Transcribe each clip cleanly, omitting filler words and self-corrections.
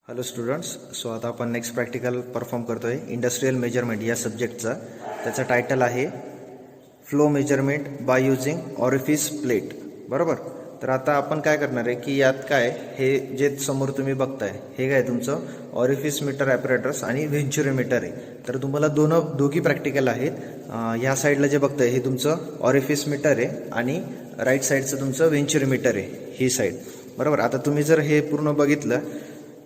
Hello students. So आता आपण next practical perform करतो आहे इंडस्ट्रियल मेजरमेंट या सब्जेक्टचा. त्याचं टायटल आहे flow measurement by using orifice plate. बरोबर. तर आता आपण काय करणार आहे की यात काय हे जे समोर तुम्ही बघताय हे काय तुमचं ऑरिफिस मीटर ॲपरेटर्स आणि व्हेंचुरोमीटर आहे. तर तुम्हाला दोघी प्रॅक्टिकल आहेत. ह्या साईडला जे बघताय हे तुमचं ऑरिफिस मीटर आहे आणि राईट साईडचं तुमचं व्हेंचुरोमीटर आहे ही साईड. बरोबर. आता तुम्ही जर हे पूर्ण बघितलं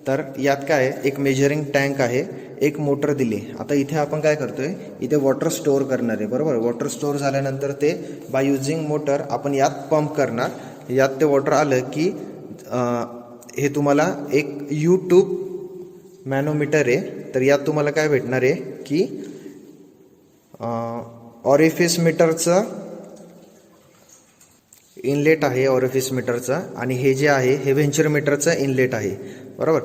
तर यात काय एक मेजरिंग टँक आहे, एक मोटर दिली. आता इथे आपण काय करतोय, इथे वॉटर स्टोअर करणार आहे. बरोबर. वॉटर स्टोअर झाल्यानंतर ते बाय युजिंग मोटर आपण यात पंप करणार. यात ते वॉटर आलं की हे तुम्हाला एक U-ट्यूब मॅनोमीटर आहे. तर यात तुम्हाला काय भेटणार आहे की ऑरिफिस मीटरचं इनलेट आहे ऑरिफिस मीटरचा आणि हे जे आहे हे व्हेंचुरोमीटरचं इनलेट आहे. बरोबर.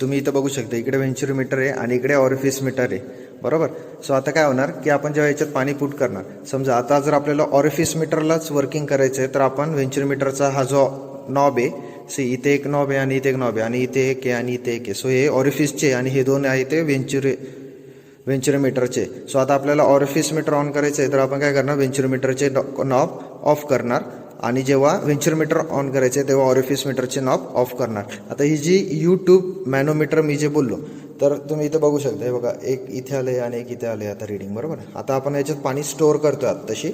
तुम्ही इथं बघू शकता, इकडे व्हेंचुरोमीटर आहे आणि इकडे ऑरिफिस मीटर आहे. बरोबर. सो आता काय होणार की आपण जेव्हा याच्यात पाणी पुट करणार, समजा आता जर आपल्याला ऑरिफिस मीटरलाच वर्किंग करायचं आहे तर आपण व्हेंचुरोमीटरचा हा जो नॉब आहे, इथे एक नॉब आहे आणि इथे एक नॉब आहे आणि इथे एक आहे आणि इथे एक आहे. सो हे ऑरिफिसचे आणि हे दोन आहे ते व्हेंचुरोमीटरचे. सो आता आपल्याला ऑरिफिस मीटर ऑन करायचं आहे तर आपण काय करणार, व्हेंचुरोमीटरचे नॉब ऑफ करणार आणि जेव्हा व्हेंचुरोमीटर ऑन करायचे तेव्हा ऑरिफिस मीटरचे नॉब ऑफ करणार. आता ही जी U-ट्यूब मॅनोमीटर मी जे बोललो तर तुम्ही इथं बघू शकता, हे बघा एक इथे आले आणि एक इथे आले आता रीडिंग. बरोबर. आता आपण याच्यात पाणी स्टोअर करतोय आत तशी.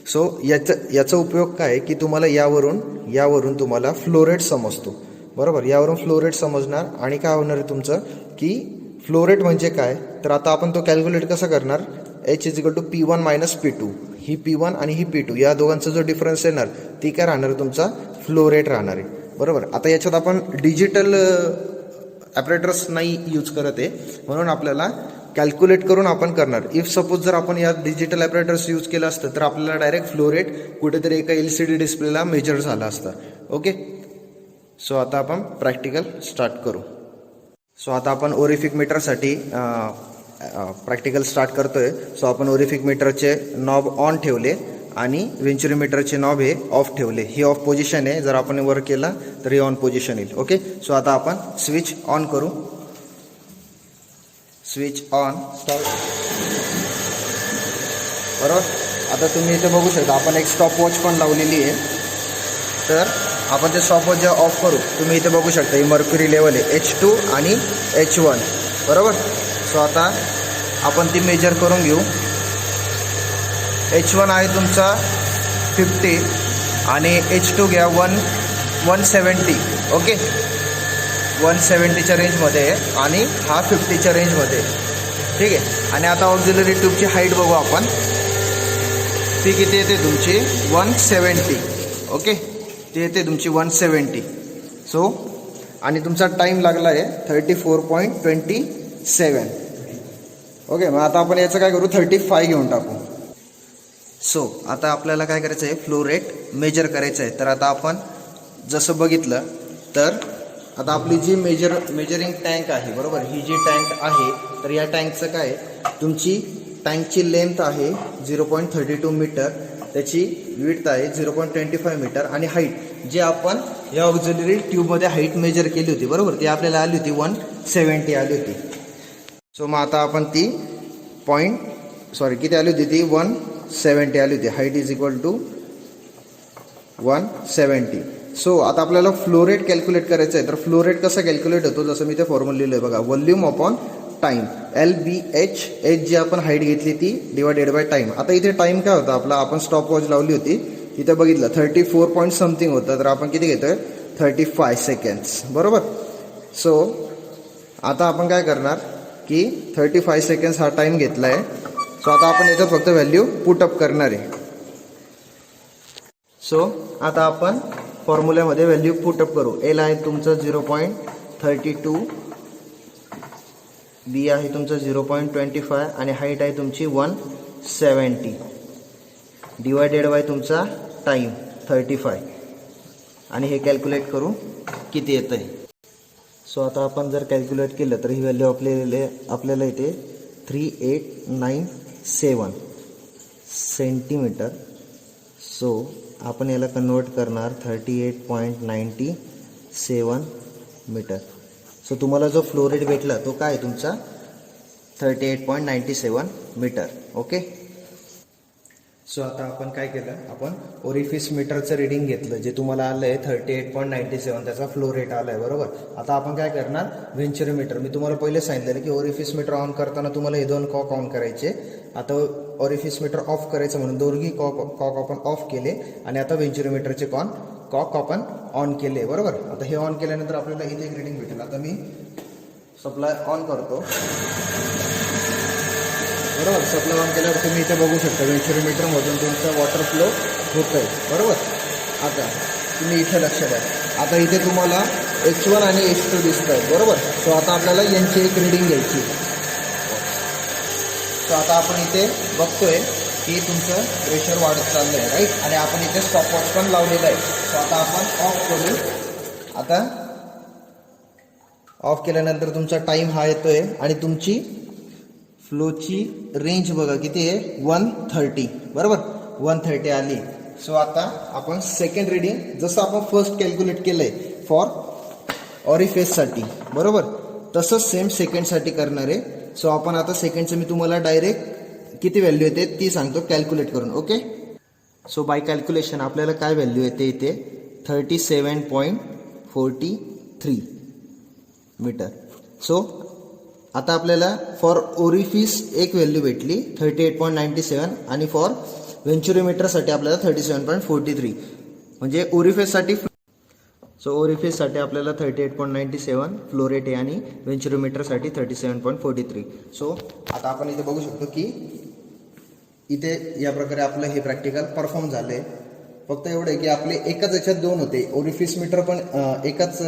सो याचा उपयोग काय की तुम्हाला यावरून तुम्हाला फ्लो रेट समजतो. बरोबर. यावरून फ्लो रेट समजणार आणि काय होणार आहे तुमचं की फ्लो रेट म्हणजे काय, तर आता आपण तो कॅल्क्युलेट कसा करणार, H=P1 - P2. ही P1 आणि ही P2 या दोघांचा जो डिफरन्स येणार ती काय राहणार, तुमचा फ्लो रेट राहणार आहे. बरोबर. आता याच्यात आपण डिजिटल ॲपरेटर्स नाही यूज करत आहे म्हणून आपल्याला कॅल्क्युलेट करून आपण करणार. इफ सपोज जर आपण या डिजिटल ॲपरेटर्स यूज केलं असतं तर आपल्याला डायरेक्ट फ्लो रेट कुठेतरी एका LCD डिस्प्लेला मेजर झाला असता. ओके. सो आता आपण प्रॅक्टिकल स्टार्ट करू. सो आता आपण ओरिफिक मीटरसाठी प्रॅक्टिकल स्टार्ट करतोय. सो आपण ओरिफिक मीटरचे नॉब ऑन ठेवले आणि व्हेंचुरोमीटरचे नॉब हे ऑफ ठेवले. ही ऑफ पोझिशन आहे, जर आपण वर केला तर ही ऑन पोझिशन येईल. ओके. सो आता आपण स्विच ऑन करू. Switch on start. बरोबर. आता तुम्ही इथे बघू शकता आपण एक स्टॉपवॉच पण लावलेली आहे. तर आपण ते स्टॉपवॉच जेव्हा ऑफ करू, तुम्ही इथे बघू शकता ही मर्क्युरी लेवल आहे H2 आणि H1. बरोबर. सो आता आपण ती मेजर करून घेऊ. H1 आहे तुमचा 50 आणि H2 घ्या 170. ओके. 170च्या रेंजमध्ये आहे आणि हा 50च्या रेंजमध्ये आहे. ठीक आहे. आणि आता ऑक्झिलरी ट्यूबची हाईट बघू आपण, ती किती येते तुमची 170. ओके. ती येते तुमची 170. सो आणि तुमचा टाईम लागला आहे 34.27. ओके. मग आता आपण याचं काय करू, 35 घेऊन टाकू. सो आता आपल्याला काय करायचं आहे, फ्लो रेट मेजर करायचं आहे. तर आता आपण जसं बघितलं तर आता आपली जी मेजरिंग टँक आहे, बरोबर, ही जी टँक आहे तर या टँकचं काय, तुमची टँकची लेंथ आहे 0.32 मीटर, त्याची विड्थ आहे 0.25 मीटर आणि हाईट जे आपण या ऑक्झिलरी ट्यूबमध्ये हाईट मेजर केली होती, बरोबर, ती आपल्याला आली होती 170 आली होती. सो मग आता आपण ती किती आली होती, ती 170 आली होती. हाईट = 170. सो आता आपल्याला फ्लो रेट कॅल्क्युलेट करायचं आहे. तर फ्लो रेट कसा कॅल्क्युलेट होतो, जसं मी ते फॉर्म्युला लिहिलं आहे बघा, व्हॉल्यूम अपॉन टाईम, LBH. जी आपण हाईट घेतली ती डिवायडेड बाय टाईम. आता इथे टाईम काय होता आपला, आपण स्टॉपवॉच लावली होती, इथे बघितलं 34 पॉईंट समथिंग होतं, तर आपण किती घेतोय 35 सेकंड्स. बरोबर. सो आता आपण काय करणार की 35 सेकंड्स हा टाईम घेतला आहे. सो आता आपण याच्यात फक्त व्हॅल्यू पुटअप करणार आहे. सो आता आपण फॉर्म्युल्यामध्ये व्हॅल्यू पुटअप करू. L आहे तुमचं 0.32, B आहे तुमचं 0.25 आणि हाईट आहे तुमची 170 डिवायडेड बाय तुमचा टाईम 35 आणि हे कॅल्क्युलेट करू किती येतं आहे. सो आता आपण जर कॅल्क्युलेट केलं तर ही व्हॅल्यू आपल्याला येते 3897 सेंटीमीटर. सो आपण याला कन्वर्ट करणार 38.97 मीटर. सो तुम्हाला जो फ्लो रेट भेटला तो काय आहे तुमचा 38.97 मीटर. ओके. सो आता आपण काय केलं, आपण ओरिफिस मीटरचं रिडिंग घेतलं जे तुम्हाला आलं आहे 38.97, त्याचा फ्लो रेट आला आहे बरोबर. आता आपण काय करणार, व्हेंचुरोमीटर. मी तुम्हाला पहिले सांगितलेलं की ओरिफिस मीटर ऑन करताना तुम्हाला हे 2 कॉक ऑन करायचे. आता ओरिफिस मीटर ऑफ करायचं म्हणून दोन्ही कॉक आपण ऑफ केले आणि आता व्हेंचुरोमीटरचे कॉक आपण ऑन केले बरोबर. आता हे ऑन केल्यानंतर आपल्याला इथे एक रिडिंग भेटेल. आता मी सप्लाय ऑन करतो बरोबर. सप्लाय ऑन केल्यावर तुम्ही इथे बघू शकता व्हेंचुरोमीटरमधून तुमचा वॉटर फ्लो होत आहे बरोबर. आता तुम्ही इथे लक्ष द्या. आता इथे तुम्हाला H1 आणि H2 दिसत आहेत बरोबर. सो आता आपल्याला यांची एक रिडिंग घ्यायची. सो आता आपण इथे बघतोय की तुमचं प्रेशर वाढत चाललं आहे राईट. आणि आपण इथे स्टॉपवॉच पण लावलेला आहे. सो आता आपण ऑफ करू. आता ऑफ केल्यानंतर तुमचा टाइम हा येतोय आणि तुमची फ्लोची रेंज बघा किती आहे 130 बरोबर. 130 आली. सो आता आपण सेकंड रिडिंग जसं आपण फर्स्ट कॅल्क्युलेट केलंय फॉर ऑरिफिससाठी बरोबर, तसंच सेम सेकंडसाठी करणार आहे. सो आपण आता सेकंडचं मी तुम्हाला डायरेक्ट किती व्हॅल्यू येते ती सांगतो कॅल्क्युलेट करून. ओके. सो बाय कॅल्क्युलेशन आपल्याला काय व्हॅल्यू येते इथे 37.43 मीटर. सो आता आपल्याला फॉर ओरिफिस एक व्हॅल्यू भेटली 38.97 आणि फॉर व्हेंचुरोमीटरसाठी आपल्याला 37.43 म्हणजे ओरिफिससाठी. सो ओरिफिससाठी आपल्याला 38.97 फ्लो रेट आहे आणि व्हेंचुरोमीटरसाठी 37.43. सो आता आपण इथे बघू शकतो की इथे या प्रकारे आपलं हे प्रॅक्टिकल परफॉर्म झाले. फक्त एवढं आहे की आपले एकाच याच्यात 2 होते. ओरिफिस मीटर पण एकाच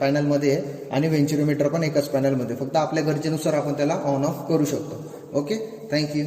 पॅनलमध्ये आहे आणि व्हेंचुरोमीटर पण एकाच पॅनलमध्ये. फक्त आपल्या गरजेनुसार आपण त्याला ऑन ऑफ करू शकतो. ओके. थँक्यू.